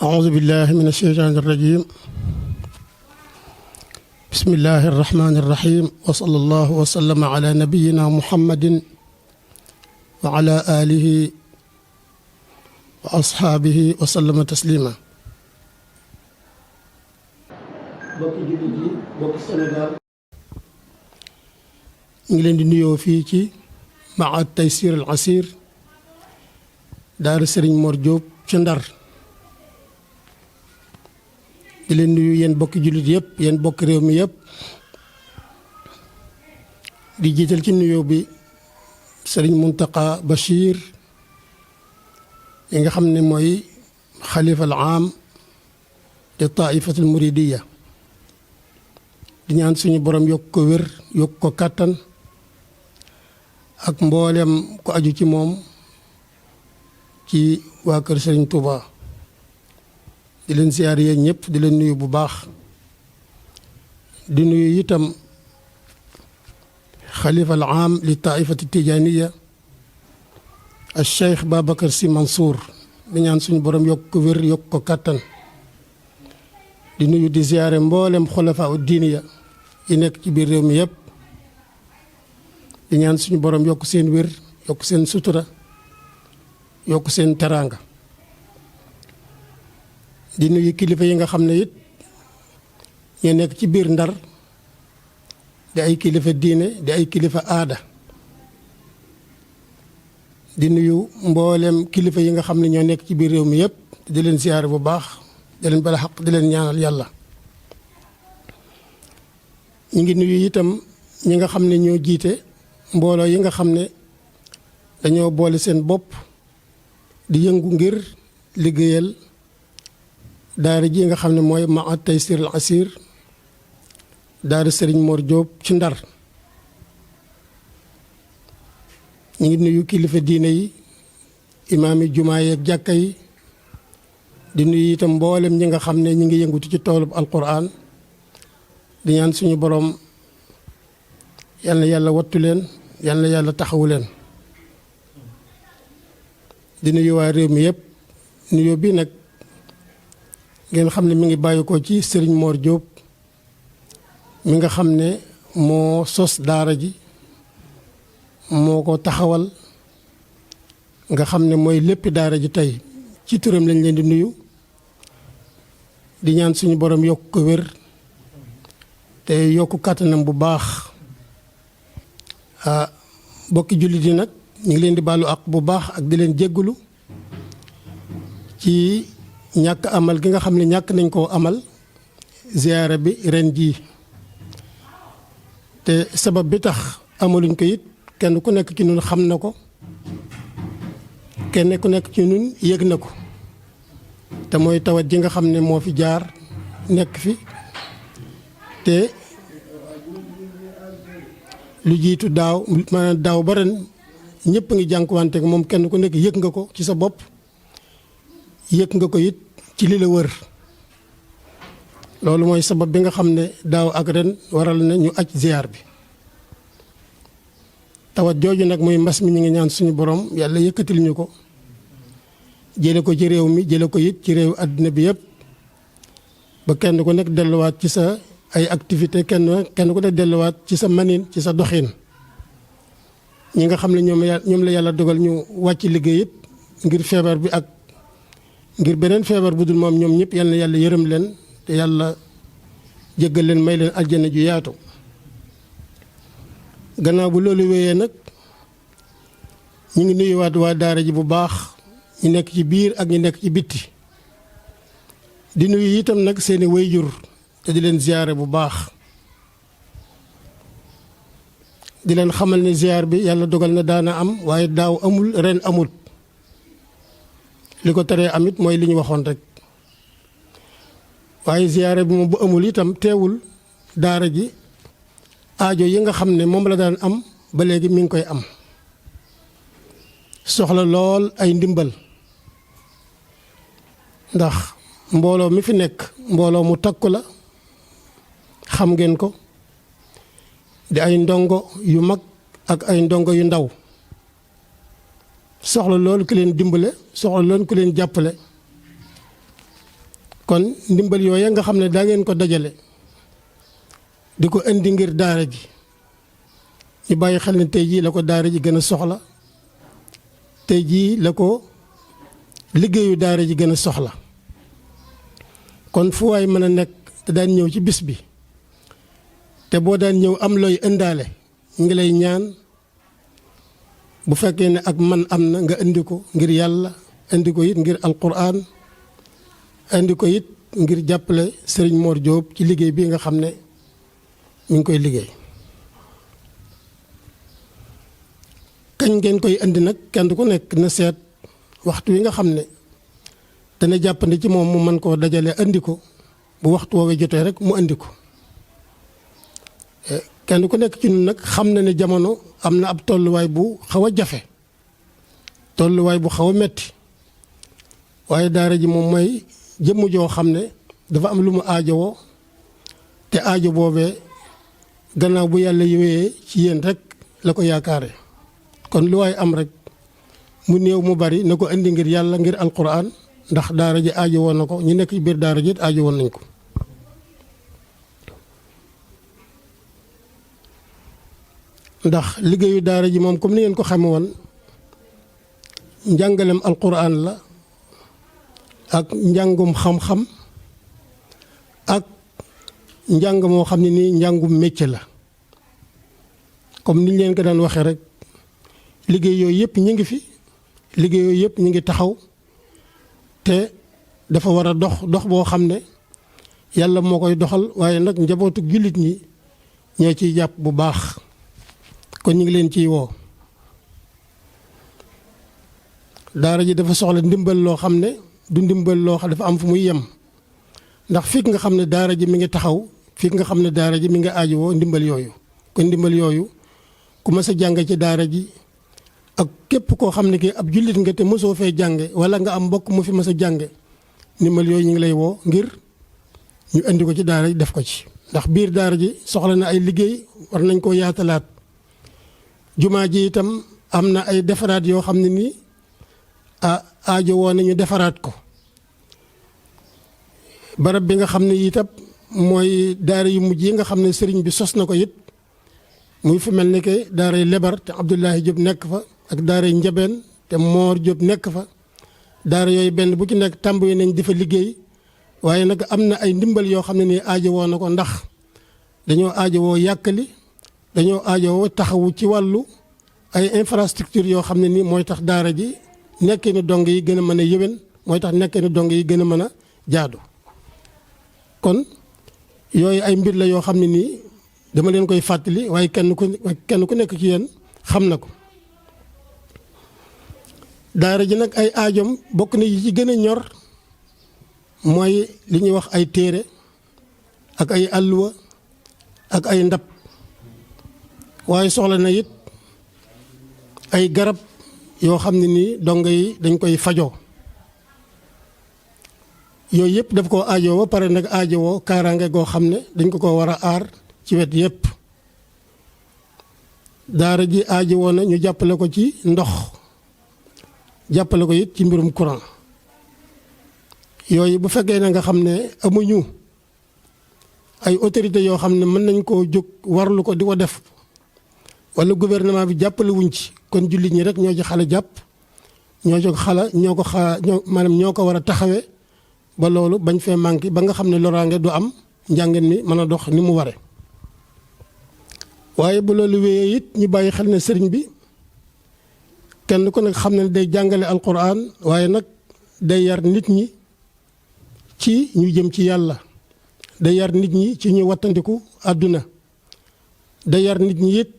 أعوذ بالله من الشيطان الرجيم. بسم الله الرحمن الرحيم، وصلى الله وسلم على نبينا محمد وعلى آله وأصحابه وسلم تسليما. bokki jullit yi, bokki Sénégal, ñu ngi leen di nuyoo fii ci Maad Taysir al Asir daara Serigne Mor Diop ci Ndar. di leen nuyu yéen bokki jullit yëpp, yéen bokki réew mi yëpp, di jiital ci nuyoo bi Serigne Mountakha Bachir yi nga xam ne mooy xalifa al aam de taifatul muridiya. di ñaan suñu borom yokk ko wér, yokk ko kàttan ak mboolem ko aju ci moom ci waa kër Serigne Touba. di leen siyaar yéen ñëpp, di leen nuyu bu baax. di nuyu itam xalifa al aam li taifati tijaniya al cheikh Babacar Sy Mansour. di ñaan suñu borom yokk ko wér, yokk ko kàttan. di nuyu di siyaare mboolem xulafa u diiniya yi nekk ci biir réew mi yëpp. di ñaan suñu borom yokk seen wér, yokk seen sutura, yokk seen teraanga. di nuyu kilifa yi nga xam ne it ñu nekk ci biir Ndar di ay kilifa diine, di ay kilifa aada. di nuyu mboolem kilifa yi nga xam ne ñoo nekk ci biir réew mi yëpp, di leen siyaare bu baax, di leen bala xaq, di leen ñaanal yàlla. ñu ngi nuyu itam ñi nga xam ne ñoo jiite mbooloo yi nga xam ne dañoo boole seen bopp di yëngu ngir liggéeyal daara ji nga xam ne mooy Maad Taysir al Asir daara Serigne Mor Diop ci Ndar. ñu ngi nuyu kilifa diine yi, imaam yi, jumaa yi ak jàkka yi. di nuyu itam mboolem ñi nga xam ne ñi ngi yëngutu ci toolub alquran. di ñaan suñu borom yal na yàlla wattu leen, yal na yàlla taxawu leen. di nuyu waa réew mi yëpp. nuyoo bi nag ngeen xam ne mi ngi bàyyi ko ci Serigne Mor Diop mi nga xam ne moo sos daara ji, moo ko taxawal, nga xam ne mooy lépp daara ji tey. ci turam lañ leen di nuyu, di ñaan suñu borom yokk ko wér te yokk kàttanam bu baax. bokki jullit yi nag ñu ngi leen di baalu ak bu baax ak di leen jéggulu ci ñàkk amal gi nga xam ne ñàkk nañ koo amal ziyaara bi ren jii. te sabab bi tax amaluñ ko it kenn ku nekk ci ñun xam na ko, kenn ku nekk ci ñun yëg na ko. te mooy tawat ji nga xam ne moo fi jaar nekk fi te lu jiitu daaw, maanaam daaw ba ren ñëpp ngi jànkuwanteeg moom. kenn ku nekk yëg nga ko ci sa bopp, yëg nga ko it ci li la wër. loolu mooy sabab bi nga xam ne daaw ak ren waral na ñu aj ziyaar bi. tawat jooju nag muy mbas mi, ñu ngi ñaan suñu borom yàlla yëkkatil ñu ko, jële ko ci réew mi, jële ko it ci réew àddina bi yëpp, ba kenn ku nekk delluwaat ci sa ay activité, kenn ku nekk delluwaat ci sa manin, ci sa doxin. ñi nga xam ne ñoom la yàlla dogal ñu wàcc liggéey it ngir feebar bi ak ngir beneen feebar bu dul moom, ñoom ñëpp yal na yàlla yërëm leen te yàlla jéggal leen, may leen aljana ju yaatu. gannaaw bu loolu wéyee nag ñu ngi nuyuwaat waa daara ji bu baax, ñu nekk ci biir ak ñu nekk ci bitti. di nuyu itam nag seeni wayjur te di leen ziyaare bu baax. di leen xamal ne ziyaar bi yàlla dogal na daana am, waaye daaw amul, ren amul. li ko teree amit mooy li ñu waxoon rek. waaye ziyaare bi moom bu amul itam teewul daara ji aajo yi nga xam ne moom la daan am ba léegi mi ngi koy am. soxla lool ay ndimbal, ndax mbooloo mi fi nekk mbooloo mu takku la, xam ngeen ko. di ay ndongo yu mag ak ay ndongo yu ndaw. soxla loolu ku leen dimbale, soxla loolu ku leen jàppale. kon ndimbal yooya nga xam ne daa ngeen ko dajale di ko indi ngir daara ji ñu bàyyi xel ne tey jii la ko daara ji gën a soxla tey jii la ko liggéeyu daara ji gën a soxla kon fu waay mën a nekk te daan ñëw ci bis bi te boo daan ñëw am looy indaale ñu ngi lay ñaan bu fekkee ne ak man am na nga indi ko ngir yàlla indi ko it ngir alquran indi ko it ngir jàppale Serigne Mor Diop ci liggéey bi nga xam ne mi ngi koy liggéey. kañ ngeen koy indi nag kenn ku nekk na seet waxtu wi nga xam ne dana jàppandi ci moom mu mën koo dajale indi ko bu waxtu woowee jotee rek mu indi ko. kenn ku nekk ci ñun nag xam na ne jamono am na ab tolluwaay bu xaw a jafe tolluwaay bu xaw a metti waaye daara ji moom mooy jëmm joo xam ne dafa am lu mu aajowoo te aajo boobee gannaaw bu yàlla yowee ci yéen rek la ko yaakaare kon lu waay am rek mu néew mu bari na ko indi ngir yàlla ngir alquran ndax daara ji aajo woon na ko ñu nekk ci biir daara ji aajo woon nañ ko. ndax liggéeyu daara ji moom comme ni ngeen ko xame woon njàngalem alquran la ak njàngum xam-xam ak njàng moo xam ne nii njàngum métier la comme niñ leen ko daan waxee rek liggéey yooyu yëpp ñu ngi fi liggéey yooyu yëpp ñu ngi taxaw te dafa war a dox boo xam ne yàlla moo koy doxal waaye nag njabootu jullit ñi ñoo ciy jàpp bu baax kon ñu ngi leen ciy woo. daara ji dafa soxla ndimbal loo xam ne du ndimbal loo xam dafa am fu muy yem ndax fii nga xam ne daara ji mi ngi taxaw fii nga xam ne daara ji mi ngi aajowoo ndimbal yooyu kon ndimbal yooyu ku mas a jàng ci daara ji ak képp koo xam ne kii ab jullit nga te mosoo fee jànge wala nga am mbokk mu fi mas a jànge ndimbal yooyu ñu ngi lay woo ngir ñu indi ko ci daara ji def ko ci ndax biir daara ji soxla na ay liggéey war nañ koo yaatalaat. jumaa ji itam am na ay defaraat yoo xam ne nii aajo woon nañu defaraat ko barab bi nga xam ne itam mooy daara yu mujj yi nga xam ne sëriñ bi sos na ko it muy fu mel ni que daaray Lebar te Abdoulahi Diop nekk fa ak daaray Njabeen te Moor Diop nekk fa daara yooyu benn bu ci nekk tàmbali nañ di fa liggéey waaye nag am na ay ndimbal yoo xam ne nii aajo woo na ko ndax dañoo aajo woo yàkkali dañoo aajowoo taxawu ci wàllu ay infrastructure yoo xam ne nii mooy tax daara ji nekkee ni dong yi gën a mën a yëwén mooy tax nekkee ni dong yi gën a mën a jaadu kon yooyu ay mbir la yoo xam ne nii dama leen koy fàttali waaye kenn ku nekk ci yéen xam na ko. daara ji nag ay aajom bokk na yi ci gën a ñor mooy li ñuy wax ay téere ak ay alluwa ak ay ndab waaye soxla na it ay garab yoo xam ne nii dongo yi dañ koy fajoo yooyu yëpp daf koo aajoo ba pare nag aajowoo kaaraange goo xam ne dañ ko war a aar ci wet yëpp. daara ji aajowoo na ñu jàppale ko ci ndox jàppale ko it ci mbirum courant yooyu bu fekkee na nga xam ne amuñu ay autorités yoo xam ne mën nañ koo jóg warlu ko di ko def wala gouvernement bi jàppale wuñ ci kon jullit ñi rek ñoo ci xale jàpp ñoo ko war a taxawee ba loolu bañ fee manqué ba nga xam ne loraange du am njàngin mi mën a dox ni mu ware waaye bu loolu wéyee it ñu bàyyi xel ne sëriñ bi kenn ku nekk xam ne day jàngale alquran waaye nag day yar nit ñi ci ñu jëm ci yàlla day yar nit ñi ci ñu wattandiku àdduna day yar nit ñi it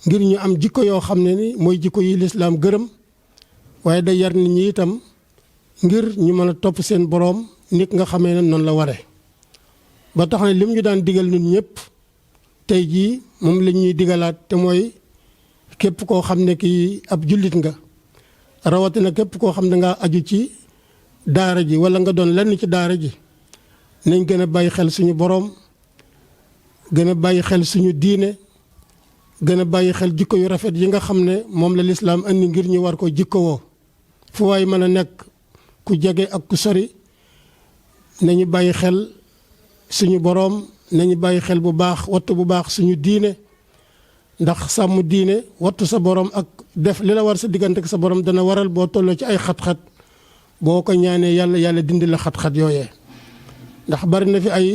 ngir ñu am jikko yoo xam ne ni mooy jikko yi lislaam gërëm waaye day yar nit ñi itam ngir ñu mën a topp seen boroom nit nga xamee ne noonu la ware ba tax na lim ñu daan digal ñun ñëpp tey jii moom la ñuy digalaat te mooy képp koo xam ne kii ab jullit nga rawatina képp koo xam ne nga aju ci daara ji wala nga doon lenn ci daara ji nañ gën a bàyyi xel suñu boroom gën a bàyyi xel suñu diine gën a bàyyi xel jikko yu rafet yi nga xam ne moom la lislaam andi ngir ñu war ko jikkowoo fu waay mën a nekk ku jege ak ku sori nañu bàyyi xel suñu boroom nañu bàyyi xel bu baax wattu bu baax suñu diine ndax sàmm diine wattu sa boroom ak def li la war sa diggante ak sa boroom dana waral boo tolloo ci ay xat-xat boo ko ñaanee yàlla dindi la xat-xat yooyee ndax bari na fi ay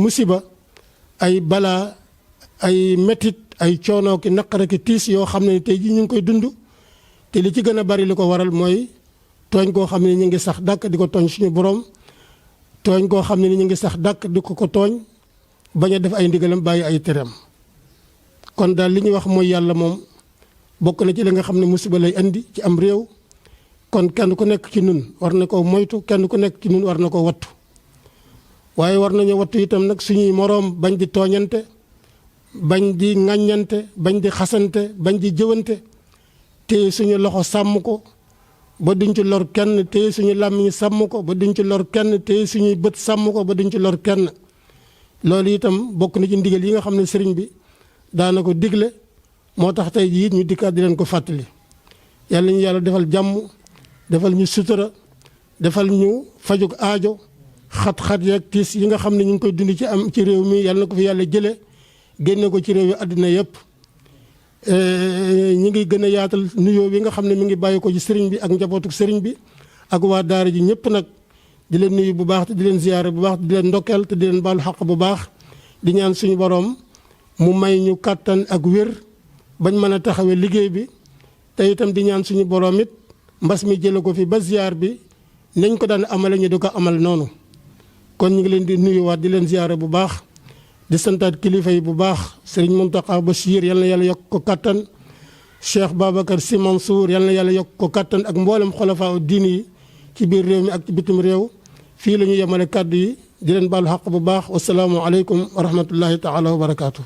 musiba ay balaa ay metit ay coono ki naqara ki tiis yoo xam ne tey ji ñu ngi koy dund te li ci gën a bari li ko waral mooy tooñ koo xam ne ñu ngi sax dàkk di ko tooñ suñu boroom tooñ koo xam ne ni ñu ngi sax dàkk di ko tooñ bañ a def ay ndigalam bàyyi ay tereem kon daal li ñuy wax mooy yàlla moom bokk na ci li nga xam ne musiba lay indi ci am réew kon kenn ku nekk ci nun war na koo moytu kenn ku nekk ci nun war na koo wattu waaye war nañu wattu itam nag suñuy moroom bañ di tooñante bañ di ŋàññante bañ di xasante bañ di jëwante te suñu loxo sàmm ko ba duñ ci lor kenn te suñu làmmiñ sàmm ko ba duñ ci lor kenn te suñuy bët sàmm ko ba duñ ci lor kenn loolu itam bokk na ci ndigal yi nga xam ne sëriñ bi daana ko digle moo tax tey jii ñu dikkaat di leen ko fàttali yàlla ñu yàlla defal jàmm defal ñu sutura defal ñu fajug aajo xat-xat yeeg tiis yi nga xam ne ñu ngi koy dund ci am ci réew mi yàlla na ko fi yàlla jële génne ko ci réew yi àddina yëpp ñi ngi gën a yaatal nuyoo bi nga xam ne mi ngi bàyyi ko ci sëriñ bi ak njabootu sëriñ bi ak waa daara ji ñëpp nag di leen nuyu bu baax te di leen ziyaare bu baax di leen ndokkeel te di leen baalu xaq bu baax di ñaan suñu boroom mu may ñu kàttan ak wér bañ mën a taxawee liggéey bi te itam di ñaan suñu boroom it mbas mi jële ko fi ba ziyaar bi nañ ko daan amale ñu di ko amal noonu kon ñu ngi leen di nuyuwaat di leen ziyaare bu baax di santaat kilifa yi bu baax sëriñ Mountakha Bachir yal na yàlla yokk ko kattan Cheikh Babacar Sy Mansour yal na yàlla yokk ko kattan ak mboolem xolafaa diini yi ci biir réew mi ak ci bitim réew fii la ñu yemale kàddu yi di leen baalu xaq bu baax wasalaamu aleykum wa rahmatullahi taala wa barakaatu.